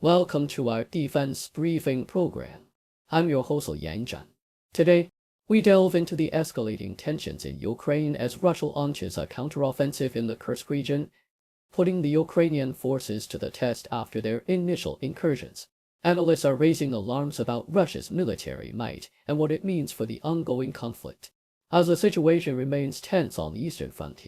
Welcome to our defense briefing program. I'm your host Liang Jun. Today, we delve into the escalating tensions in Ukraine as Russia launches a counteroffensive in the Kursk region, putting the Ukrainian forces to the test after their initial incursions. Analysts are raising alarms about Russia's military might and what it means for the ongoing conflict, as the situation remains tense on the Eastern Front.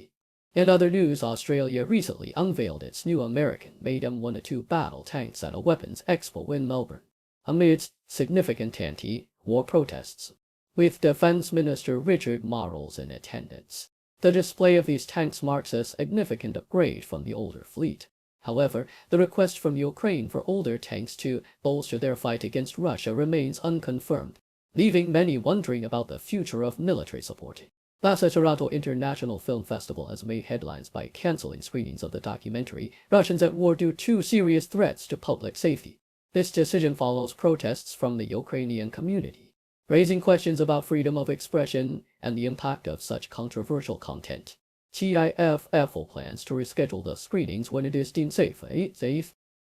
In other news, Australia recently unveiled its new American-made M1A2 battle tanks at a weapons expo in Melbourne, amidst significant anti-war protests, with Defense Minister Richard Marles in attendance. The display of these tanks marks a significant upgrade from the older fleet. However, the request from Ukraine for older tanks to bolster their fight against Russia remains unconfirmed, leaving many wondering about the future of military support. Thus, the Toronto International Film Festival has made headlines by cancelling screenings of the documentary Russians at War due to serious threats to public safety. This decision follows protests from the Ukrainian community, raising questions about freedom of expression and the impact of such controversial content. TIFF plans to reschedule the screenings when it is deemed safe,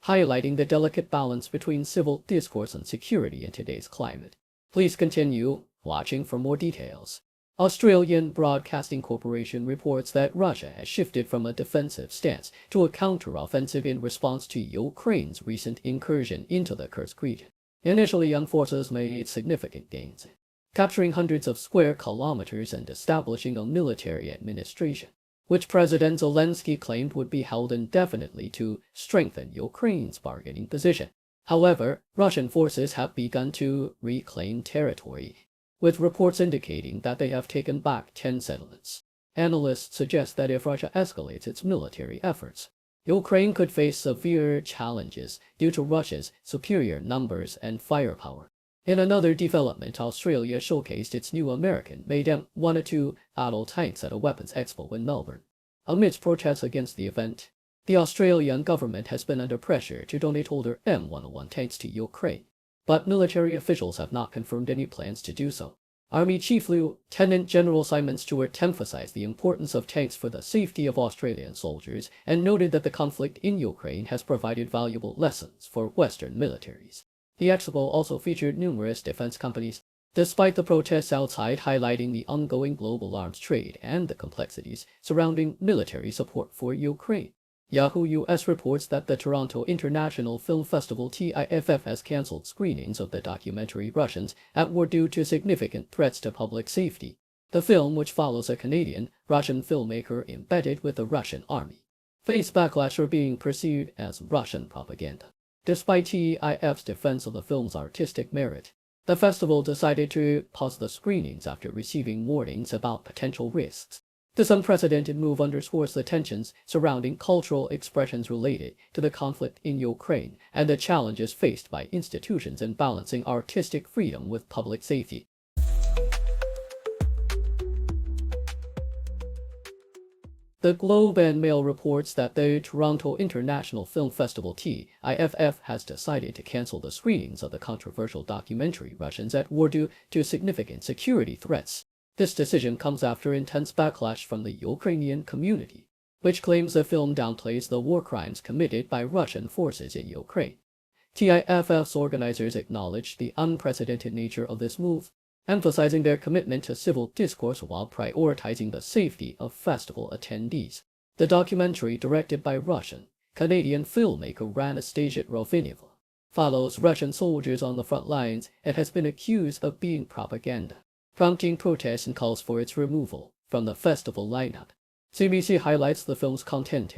highlighting the delicate balance between civil discourse and security in today's climate. Please continue watching for more details. Australian Broadcasting Corporation reports that Russia has shifted from a defensive stance to a counteroffensive in response to Ukraine's recent incursion into the Kursk region. Initially, young forces made significant gains, capturing hundreds of square kilometers and establishing a military administration, which President Zelensky claimed would be held indefinitely to strengthen Ukraine's bargaining position. However, Russian forces have begun to reclaim territory, with reports indicating that they have taken back 10 settlements. Analysts suggest that if Russia escalates its military efforts, Ukraine could face severe challenges due to Russia's superior numbers and firepower. In another development, Australia showcased its new American-made M1A2 battle tanks at a weapons expo in Melbourne. Amidst protests against the event, the Australian government has been under pressure to donate older M101 tanks to Ukraine, but military officials have not confirmed any plans to do so. Army Chief Lieutenant General Simon Stewart emphasized the importance of tanks for the safety of Australian soldiers and noted that the conflict in Ukraine has provided valuable lessons for Western militaries. The expo also featured numerous defense companies, despite the protests outside highlighting the ongoing global arms trade and the complexities surrounding military support for Ukraine. Yahoo US reports that the Toronto International Film Festival TIFF has cancelled screenings of the documentary Russians at War due to significant threats to public safety. The film, which follows a Canadian-Russian filmmaker embedded with the Russian army, faced backlash for being perceived as Russian propaganda. Despite TIF's defense of the film's artistic merit, the festival decided to pause the screenings after receiving warnings about potential risks. This unprecedented move underscores the tensions surrounding cultural expressions related to the conflict in Ukraine and the challenges faced by institutions in balancing artistic freedom with public safety. The Globe and Mail reports that the Toronto International Film Festival TIFF has decided to cancel the screenings of the controversial documentary Russians at War due to significant security threats. This decision comes after intense backlash from the Ukrainian community, which claims the film downplays the war crimes committed by Russian forces in Ukraine. TIFF's organizers acknowledged the unprecedented nature of this move, emphasizing their commitment to civil discourse while prioritizing the safety of festival attendees. The documentary, directed by Russian-Canadian filmmaker Anastasia Rovineva, follows Russian soldiers on the front lines and has been accused of being propaganda, prompting protests and calls for its removal from the festival lineup. CBC highlights the film's content,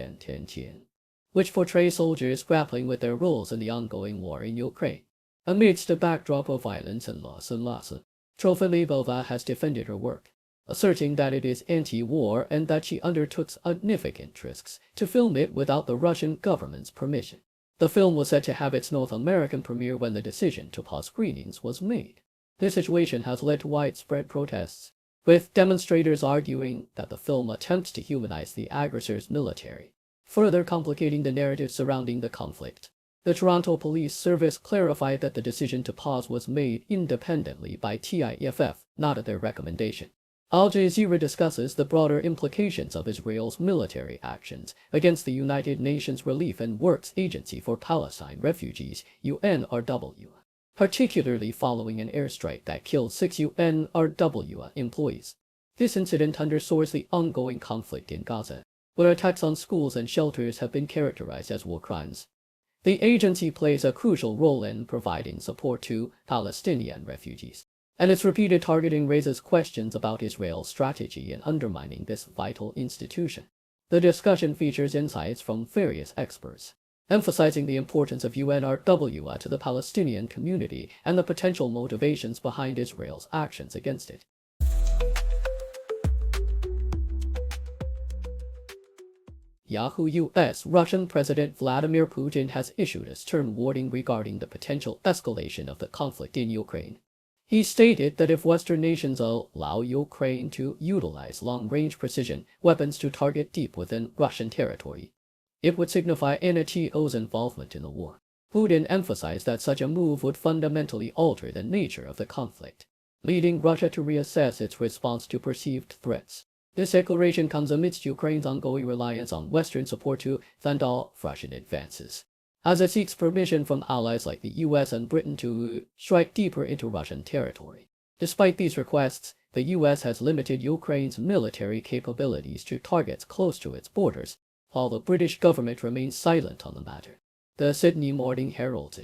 which portrays soldiers grappling with their roles in the ongoing war in Ukraine. Amidst a backdrop of violence and loss, Trofimovova has defended her work, asserting that it is anti-war and that she undertook significant risks to film it without the Russian government's permission. The film was set to have its North American premiere when the decision to pause screenings was made. This situation has led to widespread protests, with demonstrators arguing that the film attempts to humanize the aggressor's military, further complicating the narrative surrounding the conflict. The Toronto Police Service clarified that the decision to pause was made independently by TIFF, not at their recommendation. Al Jazeera discusses the broader implications of Israel's military actions against the United Nations Relief and Works Agency for Palestine Refugees, UNRW, particularly following an airstrike that killed 6 UNRW employees. This incident underscores the ongoing conflict in Gaza, where attacks on schools and shelters have been characterized as war crimes. The agency plays a crucial role in providing support to Palestinian refugees, and its repeated targeting raises questions about Israel's strategy in undermining this vital institution. The discussion features insights from various experts, emphasizing the importance of UNRW to the Palestinian community and the potential motivations behind Israel's actions against it. Yahoo! U.S. Russian President Vladimir Putin has issued a stern warning regarding the potential escalation of the conflict in Ukraine. He stated that if Western nations allow Ukraine to utilize long-range precision weapons to target deep within Russian territory, it would signify NATO's involvement in the war. Putin emphasized that such a move would fundamentally alter the nature of the conflict, leading Russia to reassess its response to perceived threats. This declaration comes amidst Ukraine's ongoing reliance on Western support to fend off Russian advances, as it seeks permission from allies like the US and Britain to strike deeper into Russian territory. Despite these requests, the US has limited Ukraine's military capabilities to targets close to its borders, while the British government remains silent on the matter. The Sydney Morning Herald.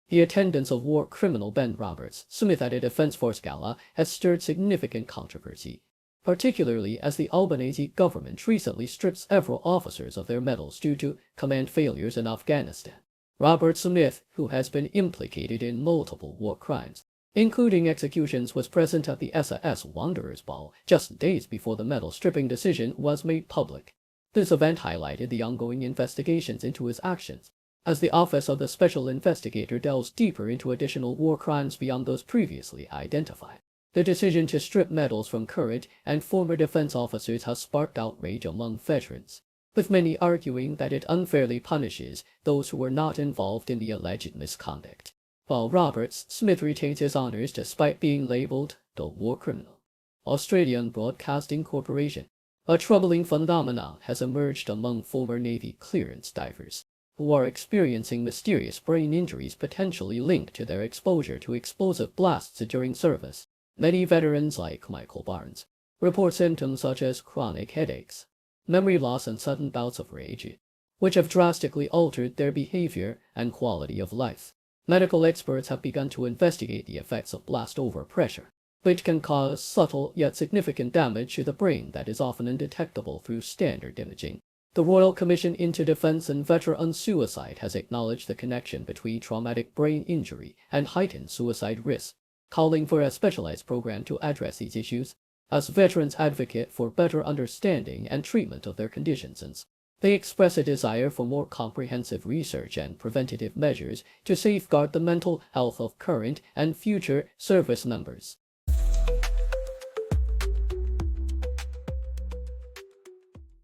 The attendance of war criminal Ben Roberts-Smith at a Defense Force gala has stirred significant controversy, particularly as the Albanese government recently stripped several officers of their medals due to command failures in Afghanistan. Roberts-Smith, who has been implicated in multiple war crimes, including executions, was present at the SAS Wanderers Ball just days before the medal stripping decision was made public. This event highlighted the ongoing investigations into his actions, as the Office of the Special Investigator delves deeper into additional war crimes beyond those previously identified. The decision to strip medals from current and former defense officers has sparked outrage among veterans, with many arguing that it unfairly punishes those who were not involved in the alleged misconduct, while Roberts-Smith retains his honors despite being labeled the war criminal. Australian Broadcasting Corporation. A troubling phenomenon has emerged among former Navy clearance divers, who are experiencing mysterious brain injuries potentially linked to their exposure to explosive blasts during service. Many veterans, like Michael Barnes, report symptoms such as chronic headaches, memory loss, and sudden bouts of rage, which have drastically altered their behavior and quality of life. Medical experts have begun to investigate the effects of blast overpressure, which can cause subtle yet significant damage to the brain that is often undetectable through standard imaging. The Royal Commission into Defense and Veteran Suicide has acknowledged the connection between traumatic brain injury and heightened suicide risk, calling for a specialized program to address these issues, as veterans advocate for better understanding and treatment of their conditions. They express a desire for more comprehensive research and preventative measures to safeguard the mental health of current and future service members.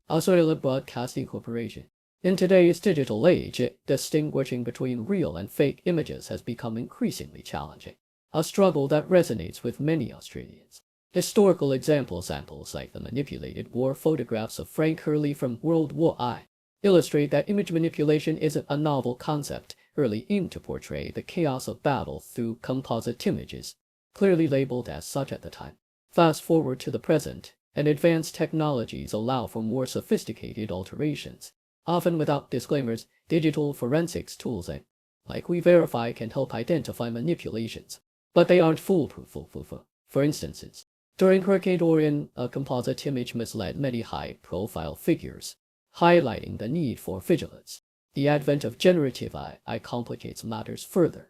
Australian Broadcasting Corporation. In today's digital age, distinguishing between real and fake images has become increasingly challenging, a struggle that resonates with many Australians. Historical examples like the manipulated war photographs of Frank Hurley from World War I illustrate that image manipulation isn't a novel concept. Hurley aimed to portray the chaos of battle through composite images, clearly labeled as such at the time. Fast forward to the present, and advanced technologies allow for more sophisticated alterations, often without disclaimers. Digital forensics tools like WeVerify can help identify manipulations, but they aren't foolproof. For instance, during Hurricane Dorian, a composite image misled many high-profile figures, highlighting the need for vigilance. The advent of generative AI complicates matters further,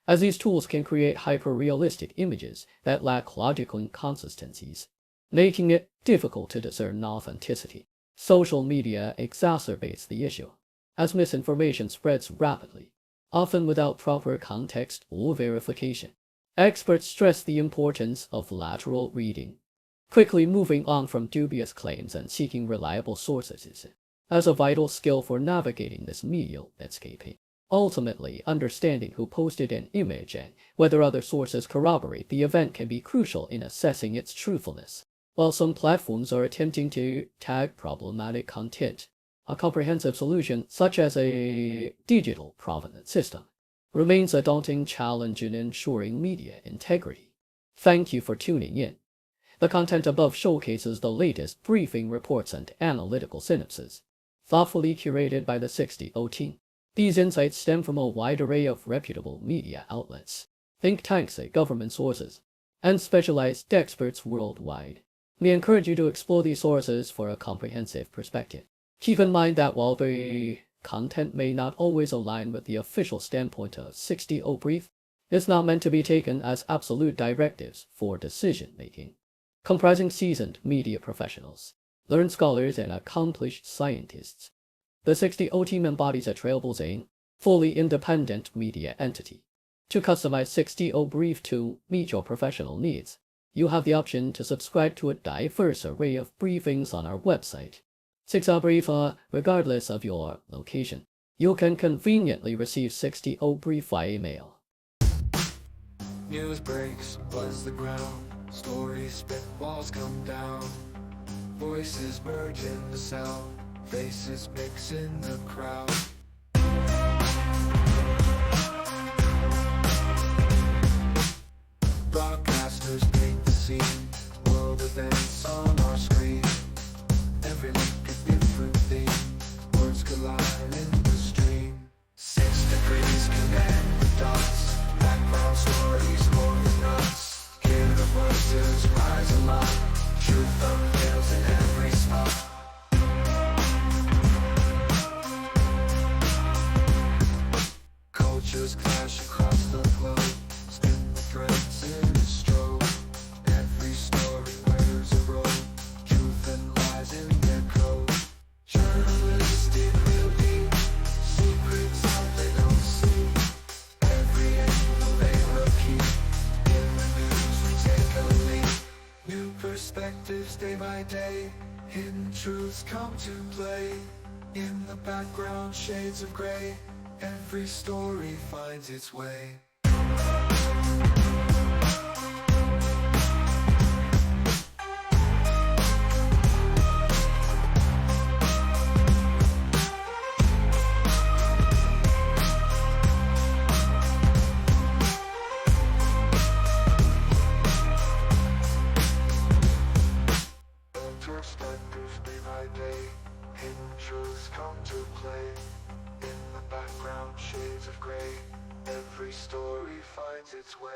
as these tools can create hyper-realistic images that lack logical inconsistencies, making it difficult to discern authenticity. Social media exacerbates the issue, as misinformation spreads rapidly, often without proper context or verification. Experts stress the importance of lateral reading, quickly moving on from dubious claims and seeking reliable sources, as a vital skill for navigating this media landscape. Ultimately, understanding who posted an image and whether other sources corroborate the event can be crucial in assessing its truthfulness. While some platforms are attempting to tag problematic content, a comprehensive solution, such as a digital provenance system, remains a daunting challenge in ensuring media integrity. Thank you for tuning in. The content above showcases the latest briefing reports and analytical synopses, thoughtfully curated by the 60O team. These insights stem from a wide array of reputable media outlets, think tanks, government sources, and specialized experts worldwide. We encourage you to explore these sources for a comprehensive perspective. Keep in mind that while the content may not always align with the official standpoint of 60O brief, it's not meant to be taken as absolute directives for decision-making. Comprising seasoned media professionals, learned scholars, and accomplished scientists, the 60O team embodies a trailblazing, fully independent media entity. To customize 60O brief to meet your professional needs, you have the option to subscribe to a diverse array of briefings on our website. 60O brief, regardless of your location. You can conveniently receive 60O brief via email. News breaks, buzz the ground, stories spit, walls come down, voices merge in the sound, faces mix in the crowd. Broadcasters paint the scene, world events on our screen. Every link a different theme, words collide in the stream. 6 degrees connect the dots, background stories more than nuts. Hear the voices rise aloud, truth unveils in every spot. Cultures clash across the globe, spin the threads in a stroke. Every story wears a robe, truth and lies in their code. Journalists dig real deep, secrets out they don't see. Every angle they repeat, in the news we take a lead. New perspectives day by day, hidden truths come to play. In the background shades of gray, every story finds its way. Perspectives day by day, hidden truths come to play. In the background shades of gray, every story finds its way.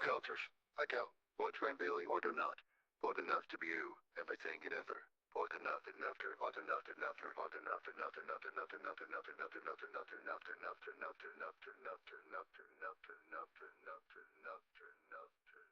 Cultures, I go. What really or do not? What enough to be you? Everything and ever. What enough and after? What enough and after? What enough and after? Nothing, nothing, nothing, nothing, nothing, nothing, nothing, nothing, nothing, nothing, nothing, nothing, nothing, nothing, nothing, nothing, nothing, nothing, nothing.